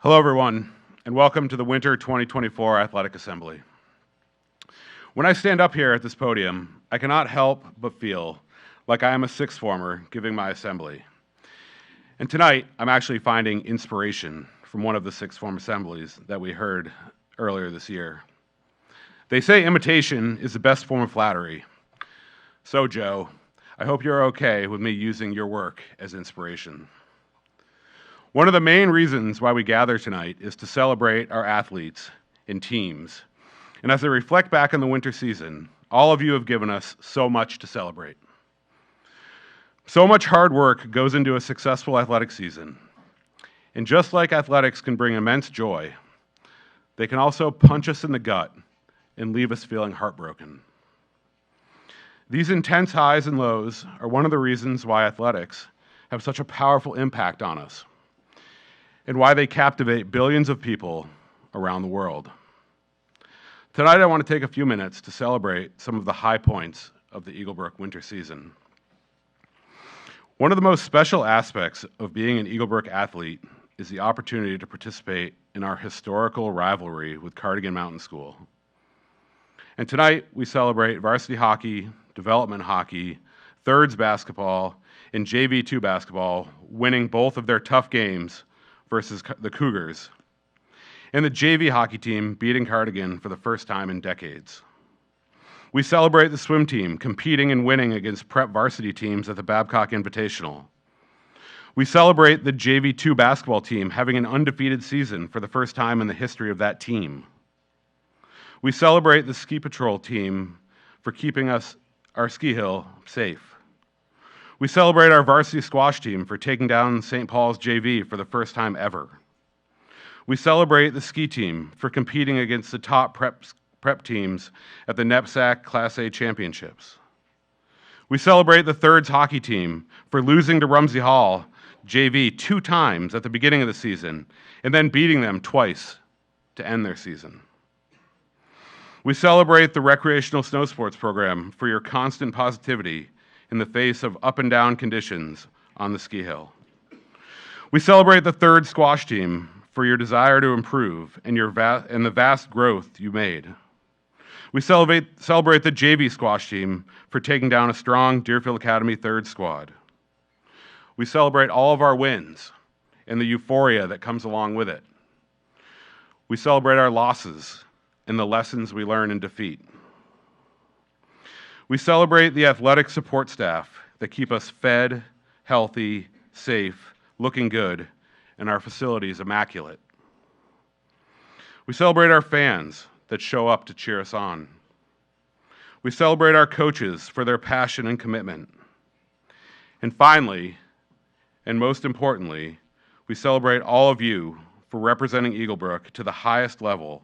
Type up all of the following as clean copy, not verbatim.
Hello, everyone, and welcome to the Winter 2024 Athletic Assembly. When I stand up here at this podium, I cannot help but feel like I am a sixth former giving my assembly. And tonight, I'm actually finding inspiration from one of the sixth form assemblies that we heard earlier this year. They say imitation is the best form of flattery. So, Joe, I hope you're okay with me using your work as inspiration. One of the main reasons why we gather tonight is to celebrate our athletes and teams. And as I reflect back on the winter season, all of you have given us so much to celebrate. So much hard work goes into a successful athletic season. And just like athletics can bring immense joy, they can also punch us in the gut and leave us feeling heartbroken. These intense highs and lows are one of the reasons why athletics have such a powerful impact on us, and why they captivate billions of people around the world. Tonight, I want to take a few minutes to celebrate some of the high points of the Eaglebrook winter season. One of the most special aspects of being an Eaglebrook athlete is the opportunity to participate in our historical rivalry with Cardigan Mountain School. And tonight, we celebrate varsity hockey, development hockey, thirds basketball, and JV2 basketball winning both of their tough games versus the Cougars, and the JV hockey team beating Cardigan for the first time in decades. We celebrate the swim team competing and winning against prep varsity teams at the Babcock Invitational. We celebrate the JV2 basketball team having an undefeated season for the first time in the history of that team. We celebrate the ski patrol team for keeping our ski hill safe. We celebrate our varsity squash team for taking down St. Paul's JV for the first time ever. We celebrate the ski team for competing against the top prep teams at the NEPSAC Class A championships. We celebrate the thirds hockey team for losing to Rumsey Hall JV 2 times at the beginning of the season and then beating them twice to end their season. We celebrate the recreational snow sports program for your constant positivity in the face of up and down conditions on the ski hill. We celebrate the third squash team for your desire to improve and the vast growth you made. We celebrate the JV squash team for taking down a strong Deerfield Academy third squad. We celebrate all of our wins and the euphoria that comes along with it. We celebrate our losses and the lessons we learn in defeat. We celebrate the athletic support staff that keep us fed, healthy, safe, looking good, and our facilities immaculate. We celebrate our fans that show up to cheer us on. We celebrate our coaches for their passion and commitment. And finally, and most importantly, we celebrate all of you for representing Eaglebrook to the highest level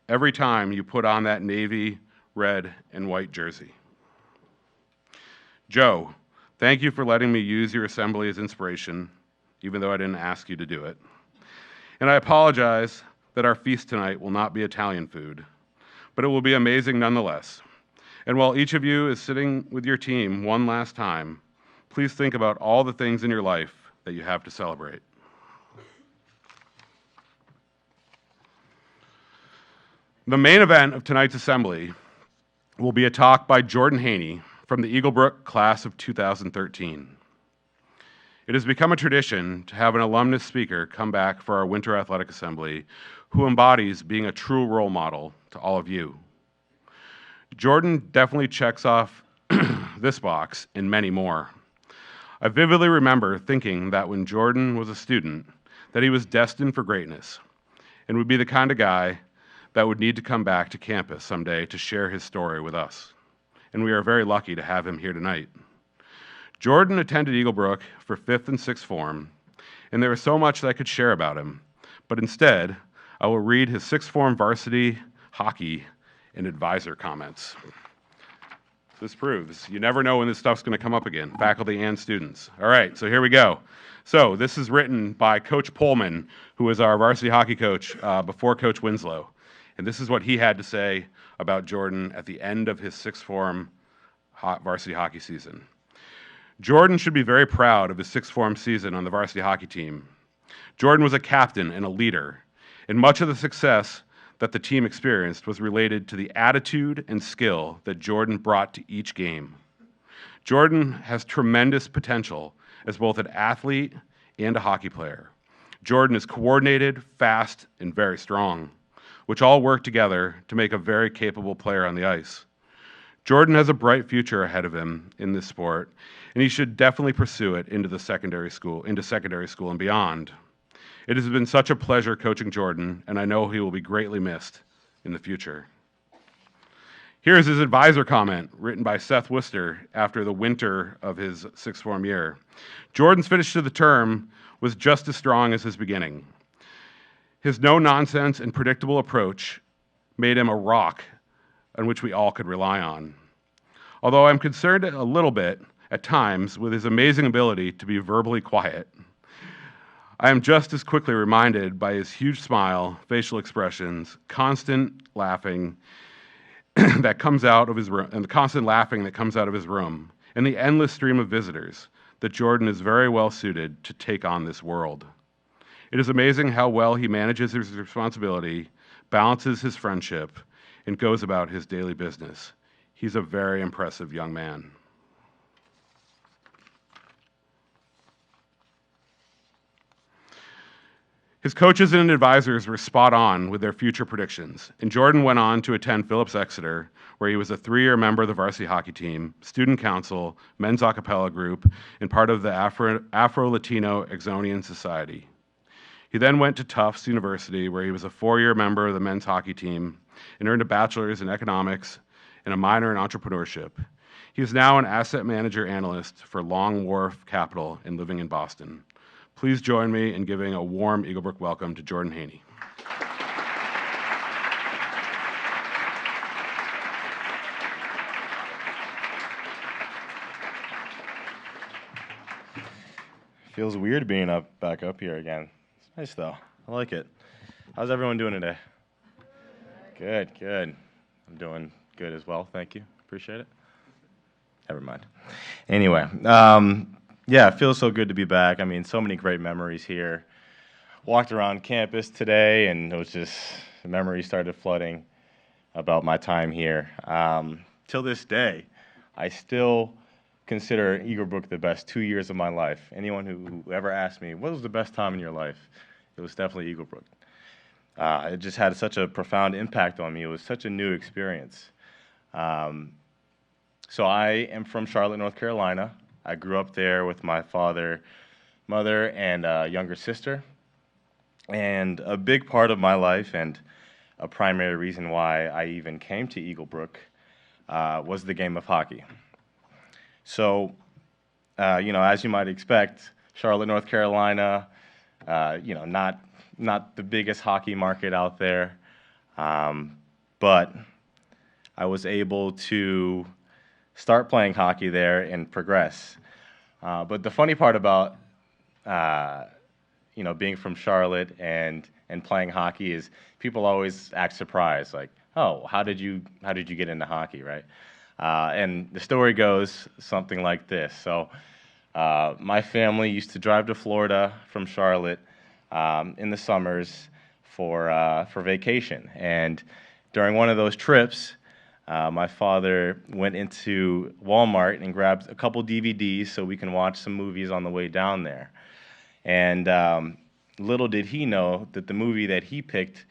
every time you put on that navy, red, and white jersey. Joe, thank you for letting me use your assembly as inspiration, even though I didn't ask you to do it. And I apologize that our feast tonight will not be Italian food, but it will be amazing nonetheless. And while each of you is sitting with your team one last time, please think about all the things in your life that you have to celebrate. The main event of tonight's assembly will be a talk by Jordan Haney from the Eaglebrook class of 2013. It has become a tradition to have an alumnus speaker come back for our Winter Athletic Assembly who embodies being a true role model to all of you. Jordan definitely checks off this box and many more. I vividly remember thinking that when Jordan was a student, that he was destined for greatness and would be the kind of guy that would need to come back to campus someday to share his story with us. And we are very lucky to have him here tonight. Jordan attended Eaglebrook for 5th and 6th form, and there is so much that I could share about him, but instead, I will read his 6th form varsity hockey and advisor comments. This proves you never know when this stuff's going to come up again, faculty and students. All right, so here we go. So this is written by Coach Pullman, who was our varsity hockey coach before Coach Winslow. And this is what he had to say about Jordan at the end of his 6th form varsity hockey season. Jordan should be very proud of his 6th form season on the varsity hockey team. Jordan was a captain and a leader, And much of the success that the team experienced was related to the attitude and skill that Jordan brought to each game. Jordan has tremendous potential as both an athlete and a hockey player. Jordan is coordinated, fast, and very strong, which all work together to make a very capable player on the ice. Jordan has a bright future ahead of him in this sport, and he should definitely pursue it into secondary school and beyond. It has been such a pleasure coaching Jordan, and I know he will be greatly missed in the future. Here is his advisor comment, written by Seth Worcester after the winter of his sixth form year. Jordan's finish to the term was just as strong as his beginning. His no-nonsense and predictable approach made him a rock on which we all could rely on. Although I'm concerned a little bit, at times, with his amazing ability to be verbally quiet, I am just as quickly reminded by his huge smile, facial expressions, constant laughing that comes out of his room, and the constant laughing that comes out of his room, and the endless stream of visitors, that Jordan is very well suited to take on this world. It is amazing how well he manages his responsibility, balances his friendship, and goes about his daily business. He's a very impressive young man. His coaches and advisors were spot on with their future predictions, and Jordan went on to attend Phillips Exeter, where he was a 3-year member of the varsity hockey team, student council, men's a cappella group, and part of the Afro-Latino Exonian Society. He then went to Tufts University, where he was a 4-year member of the men's hockey team and earned a bachelor's in economics and a minor in entrepreneurship. He is now an asset manager analyst for Long Wharf Capital and living in Boston. Please join me in giving a warm Eaglebrook welcome to Jordan Haney. Feels weird being back up here again. It's nice though. I like it. How's everyone doing today? Good, good. I'm doing good as well. Thank you. Appreciate it. Never mind. Anyway, yeah, it feels so good to be back. I mean, so many great memories here. Walked around campus today, and it was just, the memories started flooding about my time here. Till this day, I still consider Eaglebrook the best 2 years of my life. Anyone who ever asked me, what was the best time in your life? It was definitely Eaglebrook. It just had such a profound impact on me. It was such a new experience. So I am from Charlotte, North Carolina. I grew up there with my father, mother, and a younger sister. And a big part of my life, and a primary reason why I even came to Eaglebrook, was the game of hockey. So, as you might expect, Charlotte, North Carolina, not the biggest hockey market out there, but I was able to start playing hockey there and progress. But the funny part about being from Charlotte and playing hockey is people always act surprised, like, oh, how did you get into hockey, right? And the story goes something like this. So my family used to drive to Florida from Charlotte in the summers for vacation, and during one of those trips, my father went into Walmart and grabbed a couple DVDs so we can watch some movies on the way down there. And little did he know that the movie that he picked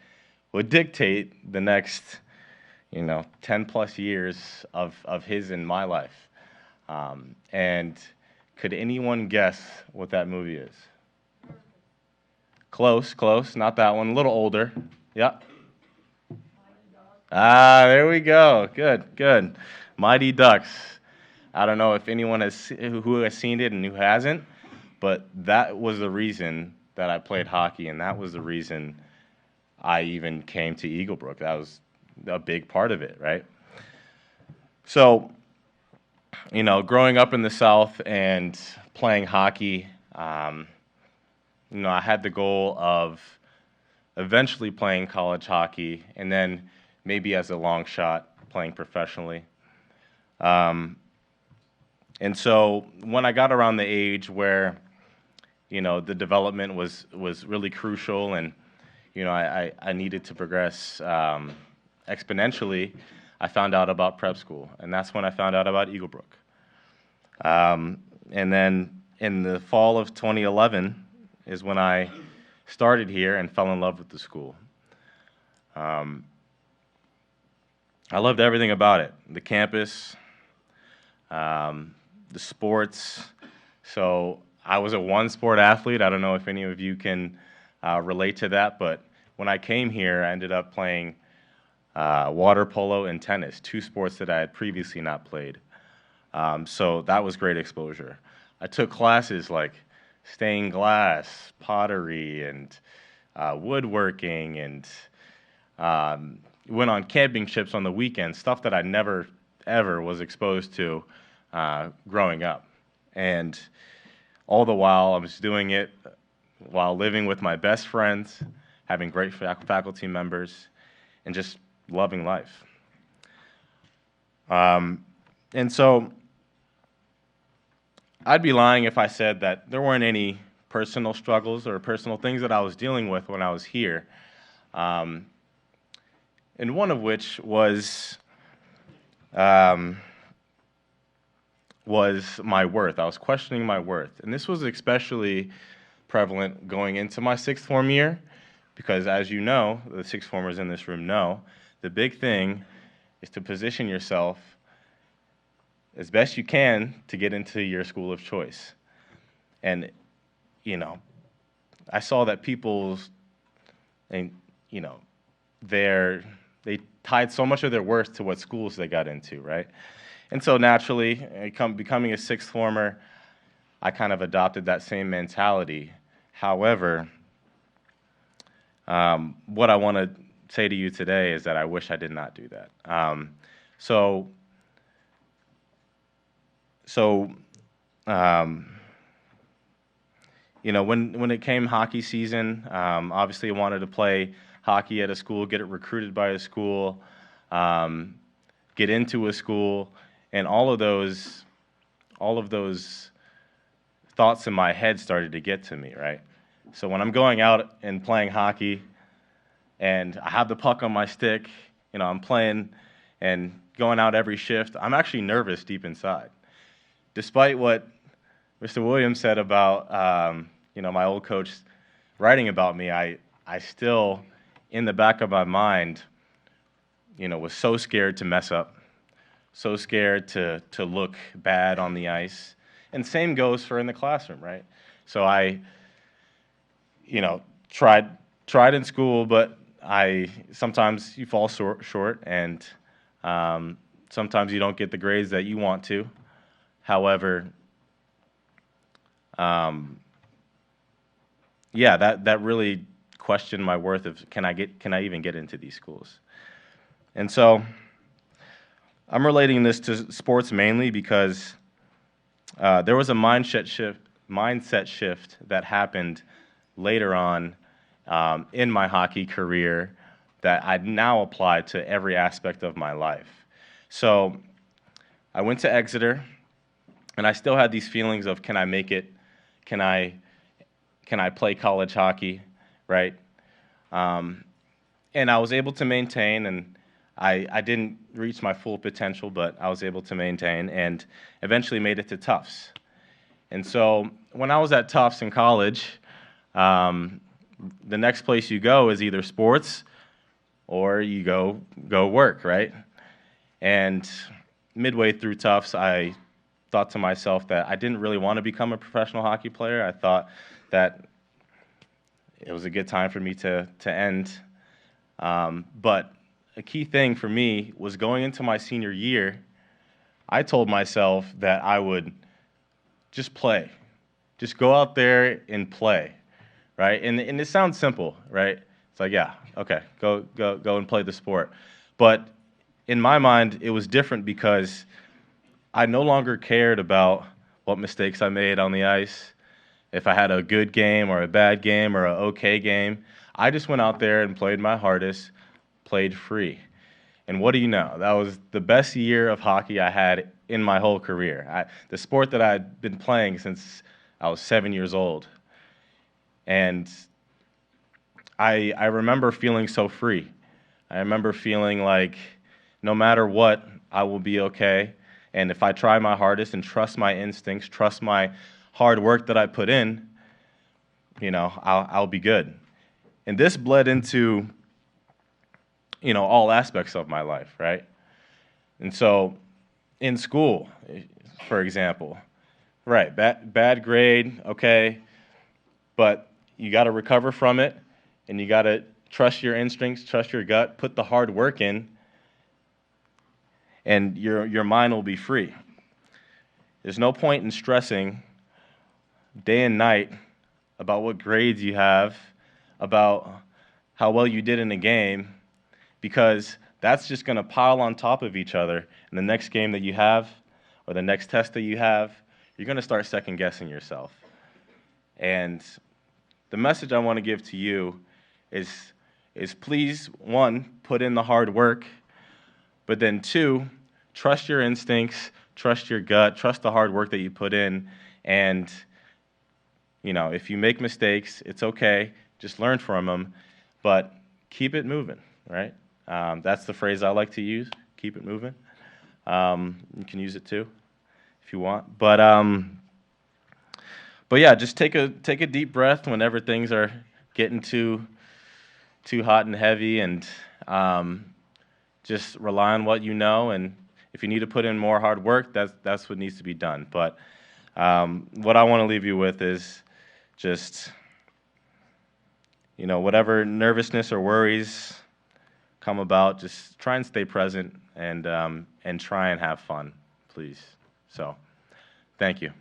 would dictate the next, 10 plus years of his and my life. And could anyone guess what that movie is? Close, not that one, a little older. Yeah. There we go. Good. Mighty Ducks. I don't know if anyone who has seen it and who hasn't, but that was the reason that I played hockey, and that was the reason I even came to Eaglebrook. That was a big part of it, right? So, growing up in the South and playing hockey, I had the goal of eventually playing college hockey, and then maybe as a long shot, playing professionally. And so when I got around the age where, the development was really crucial, and, I needed to progress exponentially, I found out about prep school, and that's when I found out about Eaglebrook. And then in the fall of 2011 is when I started here and fell in love with the school. I loved everything about it, the campus, the sports. So I was a one-sport athlete. I don't know if any of you can relate to that, but when I came here, I ended up playing water polo and tennis, two sports that I had previously not played. So that was great exposure. I took classes like stained glass, pottery, and woodworking, and went on camping trips on the weekends, stuff that I never, ever was exposed to growing up. And all the while, I was doing it while living with my best friends, having great faculty members, and just loving life. And so I'd be lying if I said that there weren't any personal struggles or personal things that I was dealing with when I was here. And one of which was my worth. I was questioning my worth. And this was especially prevalent going into my sixth form year, because as you know, the sixth formers in this room know, the big thing is to position yourself as best you can to get into your school of choice. And, I saw that they tied so much of their worth to what schools they got into, right? And so naturally, becoming a sixth former, I kind of adopted that same mentality. However, what I want to say to you today is that I wish I did not do that. When it came hockey season, obviously I wanted to play hockey at a school, get it recruited by a school, get into a school, and all of those thoughts in my head started to get to me, right? So when I'm going out and playing hockey, and I have the puck on my stick, I'm playing and going out every shift, I'm actually nervous deep inside. Despite what Mr. Williams said about, my old coach writing about me, I still, in the back of my mind, was so scared to mess up, so scared to look bad on the ice. And same goes for in the classroom, right? So I, tried in school, but sometimes you fall short, and sometimes you don't get the grades that you want to. However, that really questioned my worth of can I even get into these schools? And so I'm relating this to sports mainly because there was a mindset shift that happened later on in my hockey career that I now apply to every aspect of my life. So I went to Exeter, and I still had these feelings of, can I make it? Can I play college hockey, right? And I was able to maintain, and I didn't reach my full potential, but I was able to maintain and eventually made it to Tufts. And so when I was at Tufts in college, the next place you go is either sports or you go work, right? And midway through Tufts, I thought to myself that I didn't really want to become a professional hockey player. I thought that it was a good time for me to end. But a key thing for me was going into my senior year, I told myself that I would just play. Just go out there and play, right? And it sounds simple, right? It's like, yeah, okay, go and play the sport. But in my mind, it was different because I no longer cared about what mistakes I made on the ice, if I had a good game or a bad game or an okay game. I just went out there and played my hardest, played free. And what do you know? That was the best year of hockey I had in my whole career. The sport that I had been playing since I was 7 years old. And I remember feeling so free. I remember feeling like no matter what, I will be okay. And if I try my hardest and trust my instincts, trust my hard work that I put in, I'll be good. And this bled into, all aspects of my life, right? And so in school, for example, right, bad grade, okay, but you got to recover from it, and you got to trust your instincts, trust your gut, put the hard work in, and your mind will be free. There's no point in stressing day and night about what grades you have, about how well you did in a game, because that's just going to pile on top of each other. And the next game that you have, or the next test that you have, you're going to start second-guessing yourself. And the message I want to give to you is please, one, put in the hard work, but then two, trust your instincts, trust your gut, trust the hard work that you put in, and if you make mistakes, it's okay. Just learn from them, but keep it moving, right? That's the phrase I like to use, keep it moving. You can use it too if you want. But yeah, just take a deep breath whenever things are getting too hot and heavy, and just rely on what you know. And if you need to put in more hard work, that's what needs to be done. But what I want to leave you with is just, whatever nervousness or worries come about, just try and stay present and try and have fun, please. So, thank you.